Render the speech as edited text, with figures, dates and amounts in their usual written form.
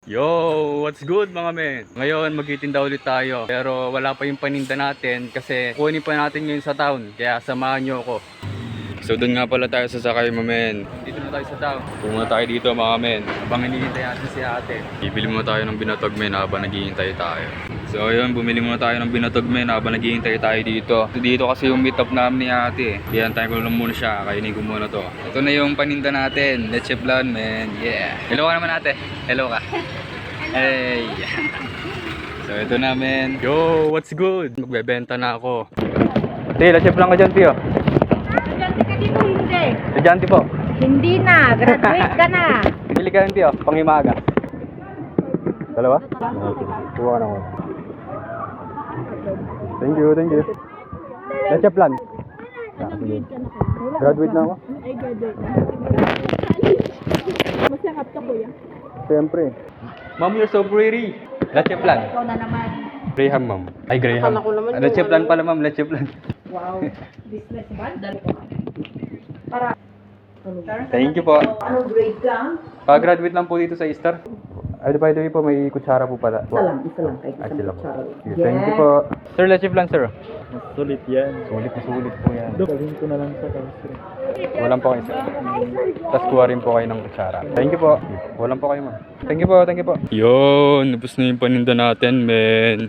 Yo, what's good mga men? Ngayon magtitinda ulit tayo. Pero wala pa yung paninda natin kasi kunin pa natin ngayon sa town. Kaya samahan nyo ako. So doon nga pala tayo sasakay mga men. Dito na tayo sa town. Pumunta tayo dito mga men. Habang hinihintay natin si ate. Bibili muna tayo ng binatog men habang naghihintay tayo. So ayun, bumili muna tayo ng binatog men habang naghihintay tayo dito. Dito kasi yung meet up namin ni ate. Kaya tayo ko lang muna siya. Kainin ko muna to. Ito na yung paninda natin. Leche flan men. Yeah. Hello ka naman ate. Hello ka. Hey! So ito namin. Yo, what's good? Magbebenta na ako. Tiyo, chef lang ka dyan, Tiyo. Estudyante ka dito, hindi. Estudyante po. Hindi na, graduate ka na. Bili ka rin, Tiyo. Pangimaga. Dalawa? Tuwa ka na ako. Thank you, thank you. Chef lang. Graduate na ako? Ay, graduate na. Masakap ka, kuya. Siyempre. Ma'am, you're so pretty. Leche flan. Ikaw na naman. Graham, ma'am. Ay, Graham. Akala ko naman yung Leche flan pala, ma'am. Leche flan. Wow. Business ba? Dali ko. Para. Thank you po. Ano grade ka? Pa-graduate lang po dito sa Easter. Ay, by the way po, may kutsara po pala. Isa lang. Kahit Ay, isang sila po. kutsara. Sige, thank you po. Sir, leche flan, sir. Sulit yan. Sulit na sulit po yan. Dalhin ko na lang sa grocery. Walang po kayo, sir. Tapos kuha rin po kayo ng kutsara. Thank you po. Walang po kayo, ma'am. Thank you po, thank you po. Yun, tapos na yung paninda natin, men.